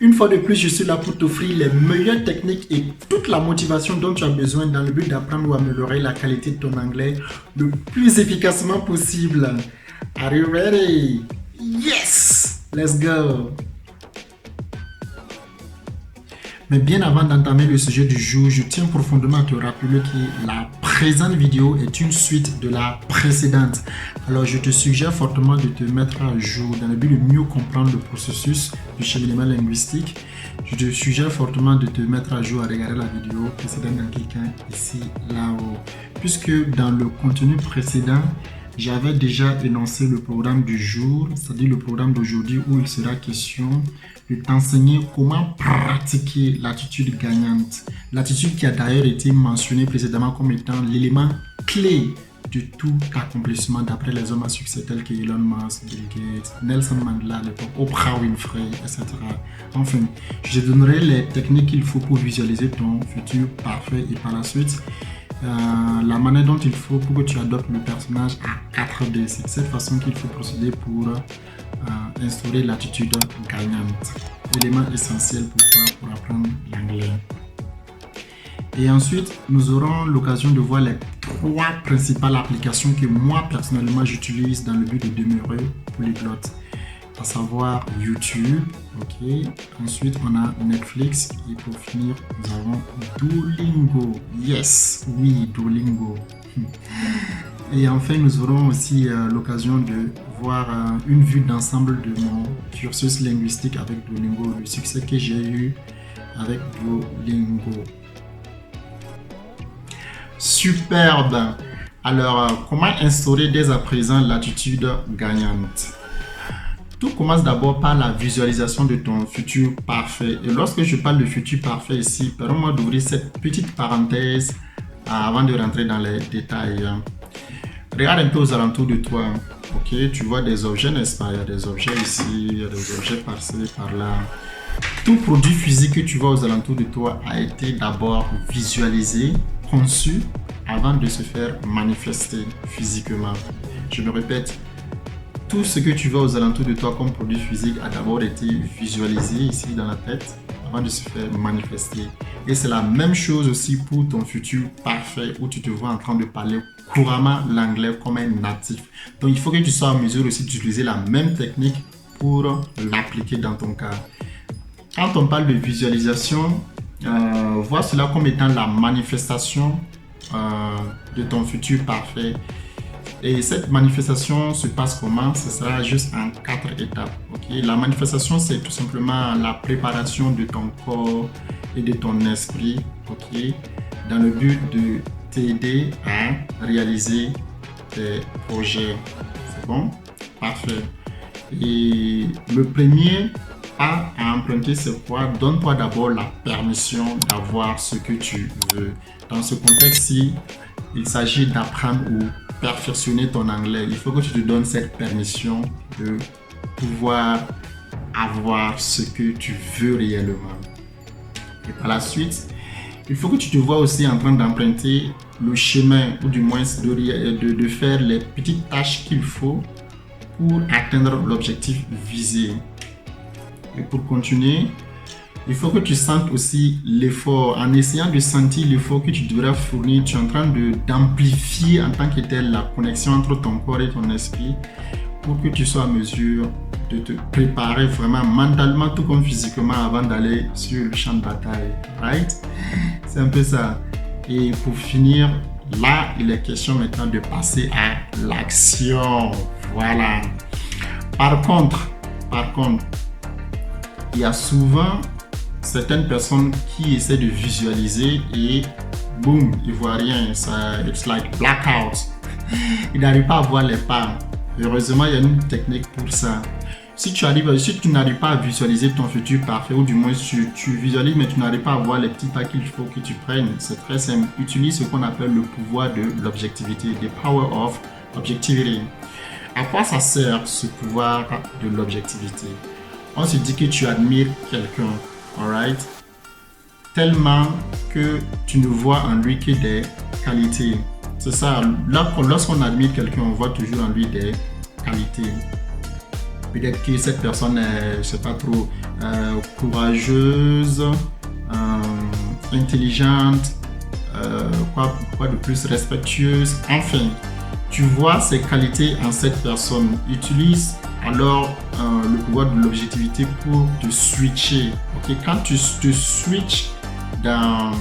Une fois de plus, je suis là pour t'offrir les meilleures techniques et toute la motivation dont tu as besoin dans le but d'apprendre ou améliorer la qualité de ton anglais le plus efficacement possible. Are you ready? Yes! Let's go! Mais bien avant d'entamer le sujet du jour, je tiens profondément à te rappeler que la présente vidéo est une suite de la précédente. Alors je te suggère fortement de te mettre à jour dans le but de mieux comprendre le processus du cheminement linguistique. Je te suggère fortement de te mettre à jour à regarder la vidéo précédente en cliquant ici, là-haut. Puisque dans le contenu précédent, j'avais déjà énoncé le programme du jour, c'est-à-dire le programme d'aujourd'hui où il sera question de t'enseigner comment pratiquer l'attitude gagnante. L'attitude qui a d'ailleurs été mentionnée précédemment comme étant l'élément clé de tout accomplissement d'après les hommes à succès tels que Elon Musk, Bill Gates, Nelson Mandela, Oprah Winfrey, etc. Enfin, je te donnerai les techniques qu'il faut pour visualiser ton futur parfait et par la suite, la manière dont il faut pour que tu adoptes le personnage à 4D. C'est de cette façon qu'il faut procéder pour instaurer l'attitude gagnante. Élément essentiel pour toi pour apprendre l'anglais. Et ensuite, nous aurons l'occasion de voir les 3 principales applications que moi personnellement j'utilise dans le but de demeurer polyglotte. À savoir YouTube, ok. Ensuite, on a Netflix et pour finir, nous avons Duolingo. Yes, oui, Duolingo. Et enfin, nous aurons aussi l'occasion de voir une vue d'ensemble de mon cursus linguistique avec Duolingo, le succès que j'ai eu avec Duolingo. Superbe. Alors, comment instaurer dès à présent l'attitude gagnante? Tout commence d'abord par la visualisation de ton futur parfait. Et lorsque je parle de futur parfait ici, permets-moi d'ouvrir cette petite parenthèse avant de rentrer dans les détails. Regarde un peu aux alentours de toi. Ok, tu vois des objets, n'est-ce pas? Il y a des objets ici, il y a des objets par-ci, par-là. Tout produit physique que tu vois aux alentours de toi a été d'abord visualisé, conçu, avant de se faire manifester physiquement. Je me répète. Tout ce que tu vois aux alentours de toi comme produit physique a d'abord été visualisé ici dans la tête avant de se faire manifester. Et c'est la même chose aussi pour ton futur parfait où tu te vois en train de parler couramment l'anglais comme un natif. Donc il faut que tu sois en mesure aussi d'utiliser la même technique pour l'appliquer dans ton cas. Quand on parle de visualisation, vois cela comme étant la manifestation de ton futur parfait. Et cette manifestation se passe comment? Ce sera juste en 4 étapes. Okay? La manifestation, c'est tout simplement la préparation de ton corps et de ton esprit, okay? Dans le but de t'aider à réaliser tes projets. C'est bon? Parfait. Et le premier pas à emprunter, c'est quoi? Donne-toi d'abord la permission d'avoir ce que tu veux. Dans ce contexte-ci, il s'agit d'apprendre ou perfectionner ton anglais. Il faut que tu te donnes cette permission de pouvoir avoir ce que tu veux réellement. Et par la suite, il faut que tu te vois aussi en train d'emprunter le chemin ou du moins de faire les petites tâches qu'il faut pour atteindre l'objectif visé. Et pour continuer, il faut que tu sentes aussi l'effort. En essayant de sentir l'effort que tu devrais fournir, tu es en train d'amplifier en tant que tel la connexion entre ton corps et ton esprit pour que tu sois en mesure de te préparer vraiment mentalement tout comme physiquement avant d'aller sur le champ de bataille. Right? C'est un peu ça. Et pour finir, là, il est question maintenant de passer à l'action. Voilà. Par contre, il y a souvent certaines personnes qui essaient de visualiser et boum, ils voient rien. Ça, it's like blackout. Ils n'arrivent pas à voir les pas. Heureusement, il y a une technique pour ça. Si tu n'arrives pas à visualiser ton futur parfait, ou du moins tu visualises mais tu n'arrives pas à voir les petits pas qu'il faut que tu prennes, c'est très simple. Utilise ce qu'on appelle le pouvoir de l'objectivité, the power of objectivity. À quoi ça sert ce pouvoir de l'objectivité? On se dit que tu admires quelqu'un, alright? Tellement que tu ne vois en lui que des qualités. C'est ça, là, lorsqu'on admire quelqu'un, on voit toujours en lui des qualités. Peut-être que cette personne est, je sais pas trop, courageuse, intelligente, quoi de plus, respectueuse. Enfin, tu vois ces qualités en cette personne. Utilise alors le pouvoir de l'objectivité pour te switcher. Okay? Quand tu te switches dans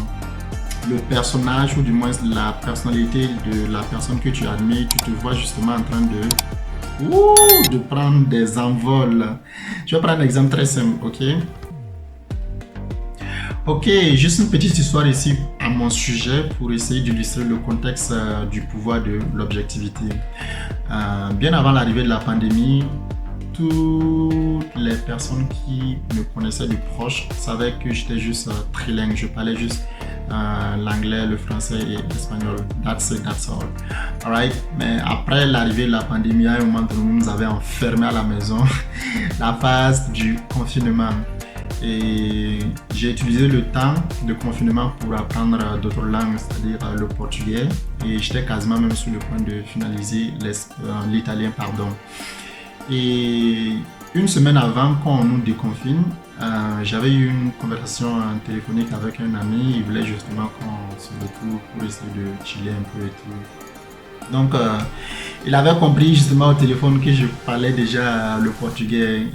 le personnage ou du moins la personnalité de la personne que tu admires, tu te vois justement en train de prendre des envols. Je vais prendre un exemple très simple, ok? Ok, juste une petite histoire ici à mon sujet pour essayer d'illustrer le contexte du pouvoir de l'objectivité. Bien avant l'arrivée de la pandémie, toutes les personnes qui me connaissaient de proche savaient que j'étais juste trilingue. Je parlais juste l'anglais, le français et l'espagnol. That's it, that's all. Alright? Mais après l'arrivée de la pandémie, à un moment donné, nous nous avions enfermés à la maison, la phase du confinement. Et j'ai utilisé le temps de confinement pour apprendre d'autres langues, c'est-à-dire le portugais. Et j'étais quasiment même sur le point de finaliser l'italien, pardon. Et une semaine avant, quand on nous déconfine, j'avais eu une conversation téléphonique avec un ami. Il voulait justement qu'on se retrouve pour essayer de chiller un peu et tout. Donc, il avait compris justement au téléphone que je parlais déjà le portugais.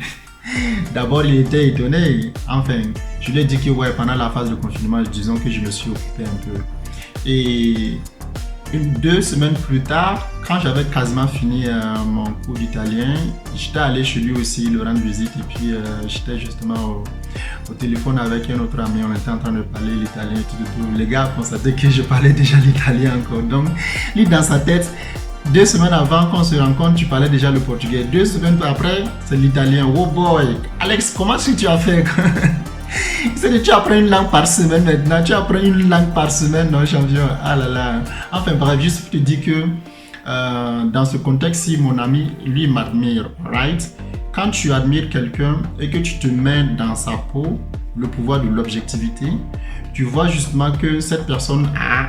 D'abord, il était étonné. Enfin, je lui ai dit que ouais, pendant la phase de confinement, disons que je me suis occupé un peu. Et 2 semaines plus tard, quand j'avais quasiment fini mon cours d'italien, j'étais allé chez lui aussi le rendre visite et puis j'étais justement au téléphone avec un autre ami. On était en train de parler l'italien et tout. Les gars constataient que je parlais déjà l'italien encore. Donc, lui dans sa tête, 2 semaines avant qu'on se rencontre, tu parlais déjà le portugais. 2 semaines après, c'est l'italien. Oh boy, Alex, comment est-ce que tu as fait? C'est que tu apprends une langue par semaine maintenant. Tu apprends une langue par semaine, non, champion? Ah là là. Enfin bref, juste pour te dire que dans ce contexte-ci, mon ami, lui, m'admire, right? Quand tu admires quelqu'un et que tu te mets dans sa peau, le pouvoir de l'objectivité, tu vois justement que cette personne a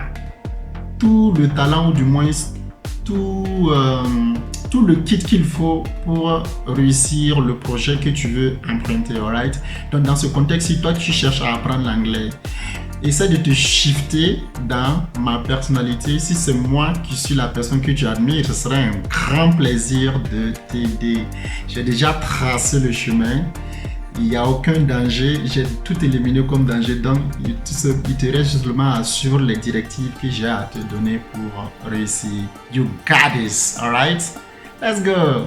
tout le talent ou du moins tout le kit qu'il faut pour réussir le projet que tu veux emprunter, alright? Donc dans ce contexte, si toi tu cherches à apprendre l'anglais, essaie de te shifter dans ma personnalité. Si c'est moi qui suis la personne que tu admires, ce serait un grand plaisir de t'aider. J'ai déjà tracé le chemin. Il n'y a aucun danger, j'ai tout éliminé comme danger, donc il te reste seulement à suivre les directives que j'ai à te donner pour réussir. You got this, alright? Let's go!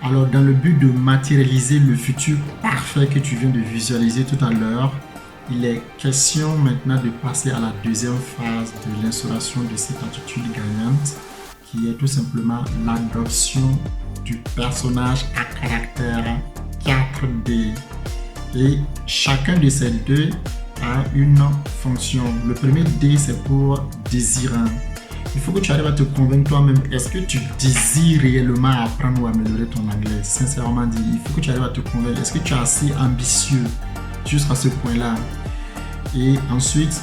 Alors, dans le but de matérialiser le futur parfait que tu viens de visualiser tout à l'heure, il est question maintenant de passer à la deuxième phase de l'instauration de cette attitude gagnante, qui est tout simplement l'adoption du personnage à caractère 4D. Et chacun de ces deux a une fonction. Le premier D, c'est pour désirant. Il faut que tu arrives à te convaincre toi-même. Est-ce que tu désires réellement apprendre ou améliorer ton anglais? Sincèrement dit, il faut que tu arrives à te convaincre. Est-ce que tu es assez ambitieux jusqu'à ce point-là? Et ensuite,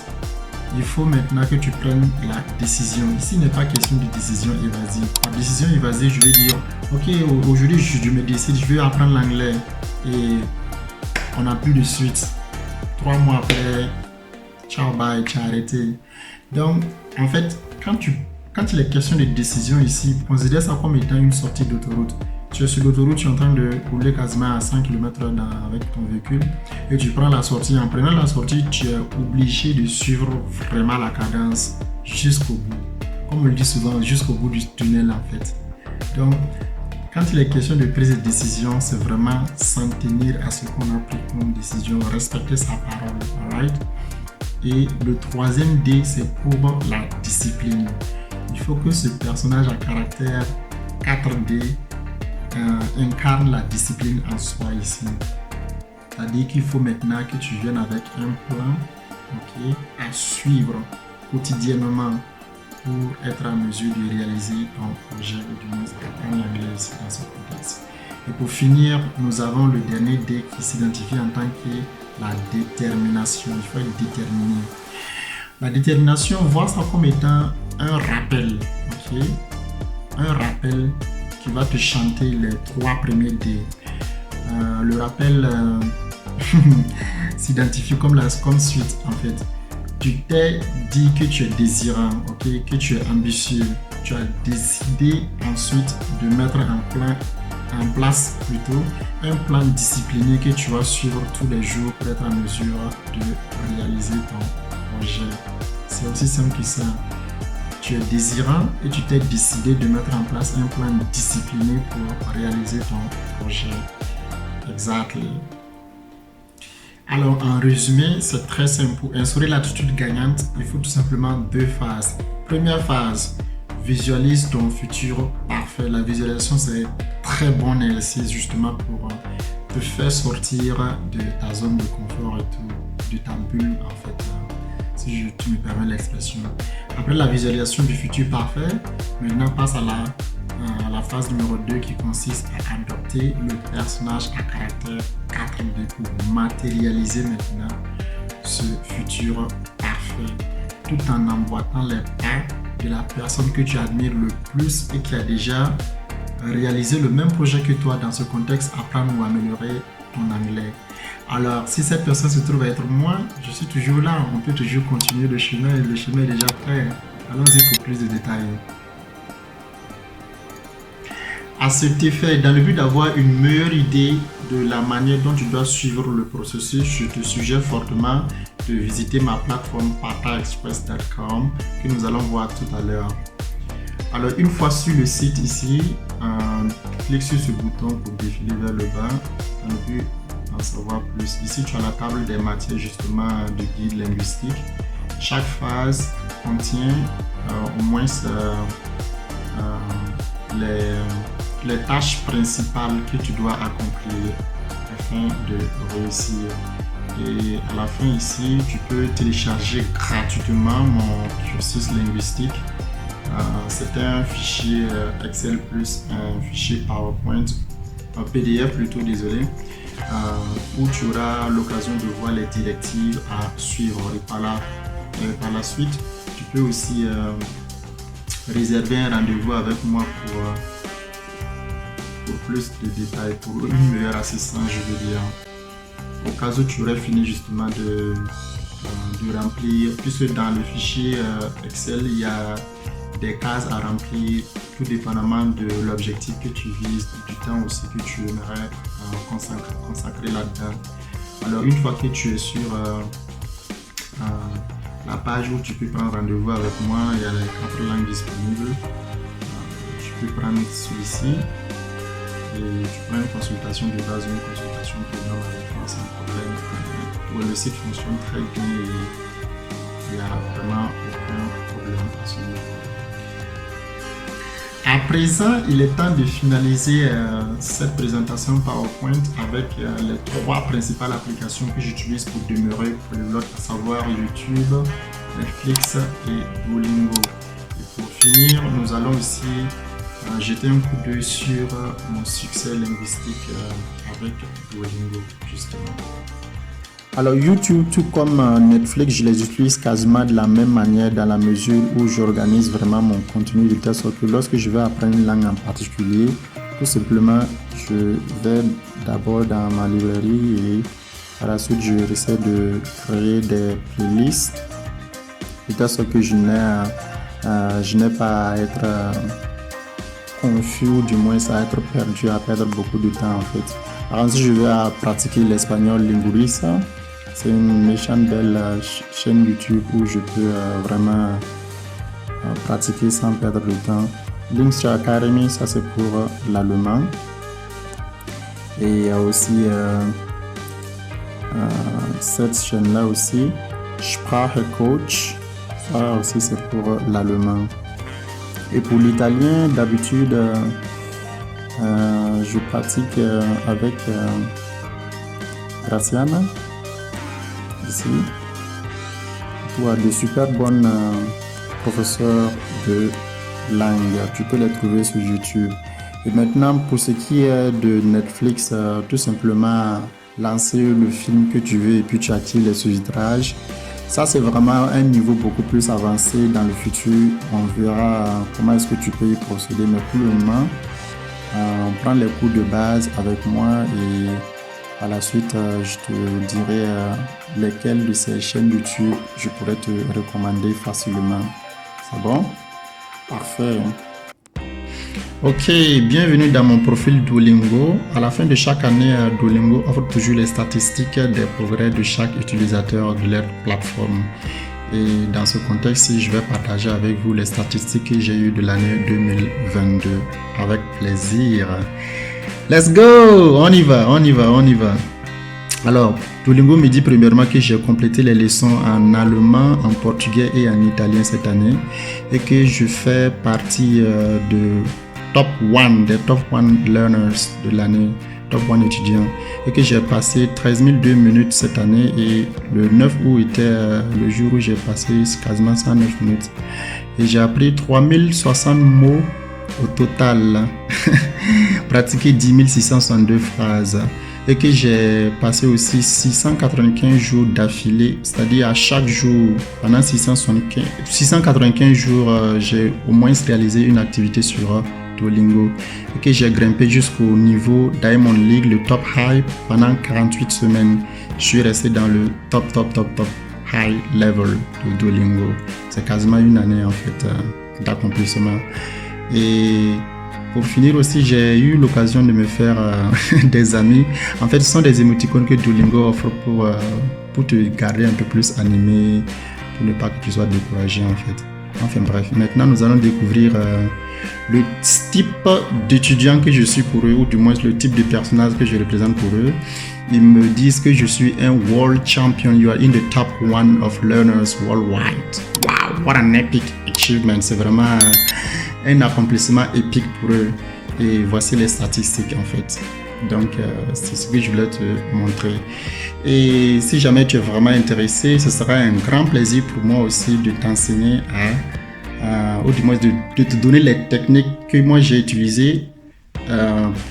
il faut maintenant que tu prennes la décision. Ici, il n'est pas question de décision évasive. Par décision évasive, je vais dire, ok, aujourd'hui, je me décide, je vais apprendre l'anglais. Et on n'a plus de suite. 3 mois après, ciao, bye, tu as arrêté. Donc, en fait, quand il est question de décision ici, considère ça comme étant une sortie d'autoroute. Tu es sur l'autoroute, tu es en train de rouler quasiment à 100 km/h avec ton véhicule et tu prends la sortie. En prenant la sortie, tu es obligé de suivre vraiment la cadence jusqu'au bout. Comme on le dit souvent, jusqu'au bout du tunnel en fait. Donc, quand il est question de prise de décision, c'est vraiment s'en tenir à ce qu'on a pris comme décision, respecter sa parole, alright? Et le troisième D, c'est pour la discipline. Il faut que ce personnage à caractère 4D incarne la discipline en soi ici. C'est-à-dire qu'il faut maintenant que tu viennes avec un plan, okay, à suivre quotidiennement pour être en mesure de réaliser ton projet ou du moins apprendre l'anglais ici dans ce contexte. Et pour finir, nous avons le dernier D qui s'identifie en tant que la détermination. Il faut être déterminé. La détermination, vois ça comme étant un rappel, ok? Un rappel qui va te chanter les 3 premiers D. Le rappel s'identifie comme suite en fait. Tu t'es dit que tu es désirant, ok, que tu es ambitieux. Tu as décidé ensuite de mettre en place plutôt un plan discipliné que tu vas suivre tous les jours pour être en mesure de réaliser ton projet. C'est aussi simple que ça. Tu es désirant et tu t'es décidé de mettre en place un plan discipliné pour réaliser ton projet. Exactly. Alors, en résumé, c'est très simple. Pour instaurer l'attitude gagnante, il faut tout simplement 2 phases. Première phase, visualise ton futur parfait. La visualisation, c'est très bon exercice justement pour te faire sortir de ta zone de confort et tout, de ta bulle en fait, si tu me permets l'expression. Après la visualisation du futur parfait, maintenant passe à la phase numéro 2 qui consiste à adopter le personnage à caractère 4D pour matérialiser maintenant ce futur parfait tout en emboîtant les pas de la personne que tu admires le plus et qui a déjà réalisé le même projet que toi dans ce contexte, apprendre ou améliorer ton anglais. Alors, si cette personne se trouve à être moi, je suis toujours là, on peut toujours continuer le chemin et le chemin est déjà prêt. Allons-y pour plus de détails. À cet effet, dans le but d'avoir une meilleure idée de la manière dont tu dois suivre le processus, je te suggère fortement de visiter ma plateforme partaexpress.com que nous allons voir tout à l'heure. Alors, une fois sur le site ici, clique sur ce bouton pour défiler vers le bas dans le but d'en savoir plus. Ici, tu as la table des matières justement de guide linguistique. Chaque phase contient au moins les tâches principales que tu dois accomplir afin de réussir. Et à la fin ici, tu peux télécharger gratuitement mon cursus linguistique. C'est un fichier Excel plus un fichier PowerPoint, un PDF plutôt, désolé, où tu auras l'occasion de voir les directives à suivre. Et par la suite, tu peux aussi réserver un rendez-vous avec moi pour plus de détails, pour une meilleure assistance, je veux dire. Au cas où tu aurais fini justement de remplir, puisque dans le fichier Excel, il y a des cases à remplir, tout dépendamment de l'objectif que tu vises, du temps aussi que tu aimerais consacrer là-dedans. Alors, une fois que tu es sur la page où tu peux prendre rendez-vous avec moi, il y a les 4 langues disponibles. Tu peux prendre celui-ci et tu prends une consultation de base, une consultation payante avec moi sans problème. Le site fonctionne très bien et il n'y a vraiment aucun problème à ce niveau. À présent, il est temps de finaliser cette présentation PowerPoint avec les 3 principales applications que j'utilise pour demeurer polyglotte, à savoir YouTube, Netflix et Duolingo. Et pour finir, nous allons aussi jeter un coup d'œil sur mon succès linguistique avec Duolingo, justement. Alors YouTube, tout comme Netflix, je les utilise quasiment de la même manière dans la mesure où j'organise vraiment mon contenu de telle sorte que lorsque je vais apprendre une langue en particulier, tout simplement, je vais d'abord dans ma librairie et par la suite, je essaie de créer des playlists de telle sorte que je n'ai pas à être confus ou du moins à être perdu, à perdre beaucoup de temps en fait. Alors si je vais pratiquer l'espagnol Lingurisa, c'est une méchante belle chaîne YouTube où je peux vraiment pratiquer sans perdre de temps. Links Academy, ça c'est pour l'allemand. Et il y a aussi cette chaîne-là aussi, Sprache Coach, ça aussi c'est pour l'allemand. Et pour l'italien, d'habitude, je pratique avec Graciana, ici, pour de super bonnes professeurs de langue. Tu peux les trouver sur YouTube. Et maintenant, pour ce qui est de Netflix, tout simplement lancer le film que tu veux et puis tu actives les sous-titrages. Ça, c'est vraiment un niveau beaucoup plus avancé dans le futur. On verra comment est-ce que tu peux y procéder. Mais pour le moment, prendre les cours de base avec moi et par la suite, je te dirai lesquelles de ces chaînes YouTube je pourrais te recommander facilement. C'est bon? Parfait. Ok, bienvenue dans mon profil Duolingo. À la fin de chaque année, Duolingo offre toujours les statistiques des progrès de chaque utilisateur de leur plateforme. Et dans ce contexte, je vais partager avec vous les statistiques que j'ai eues de l'année 2022. Avec plaisir. Let's go! On y va. Alors, Duolingo me dit premièrement que j'ai complété les leçons en allemand, en portugais et en italien cette année et que je fais partie des top 1 learners de l'année, top 1 étudiants, et que j'ai passé 13 002 minutes cette année et le 9 août était le jour où j'ai passé quasiment 109 minutes et j'ai appris 3060 mots au total, pratiqué 10 662 phrases et que j'ai passé aussi 695 jours d'affilée, c'est-à-dire à chaque jour, pendant 695 jours, j'ai au moins réalisé une activité sur Duolingo et que j'ai grimpé jusqu'au niveau Diamond League, le top high, pendant 48 semaines. Je suis resté dans le top high level de Duolingo. C'est quasiment une année en fait d'accomplissement. Et pour finir aussi, j'ai eu l'occasion de me faire des amis. En fait, ce sont des émoticônes que Duolingo offre pour te garder un peu plus animé, pour ne pas que tu sois découragé en fait. Enfin bref, maintenant nous allons découvrir le type d'étudiant que je suis pour eux, ou du moins le type de personnage que je représente pour eux. Ils me disent que je suis un world champion. You are in the top 1 of learners worldwide. Wow, what an epic achievement. C'est vraiment un accomplissement épique pour eux. Et voici les statistiques en fait. Donc c'est ce que je voulais te montrer. Et si jamais tu es vraiment intéressé, ce sera un grand plaisir pour moi aussi de t'enseigner ou du moins de te donner les techniques que moi j'ai utilisées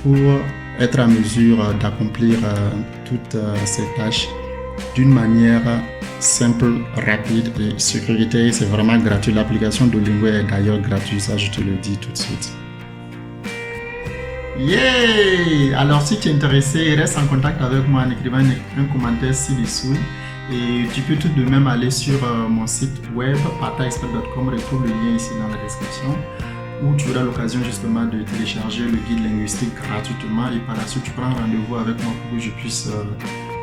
pour être à mesure d'accomplir toutes ces tâches d'une manière simple, rapide et sécurité. C'est vraiment gratuit. L'application Duolingo est d'ailleurs gratuite, ça je te le dis tout de suite. Yeah! Alors si tu es intéressé, reste en contact avec moi en écrivant un commentaire ci-dessous. Et tu peux tout de même aller sur mon site web partaexpert.com, retrouve le lien ici dans la description, où tu auras l'occasion justement de télécharger le guide linguistique gratuitement et par la suite tu prends rendez-vous avec moi pour que je puisse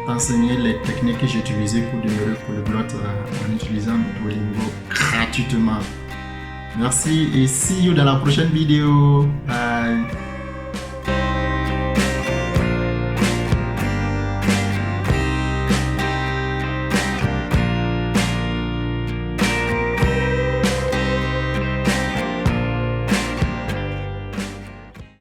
t'enseigner les techniques que j'ai utilisées pour demeurer polyglotte en utilisant Duolingo gratuitement. Merci et see you dans la prochaine vidéo. Bye!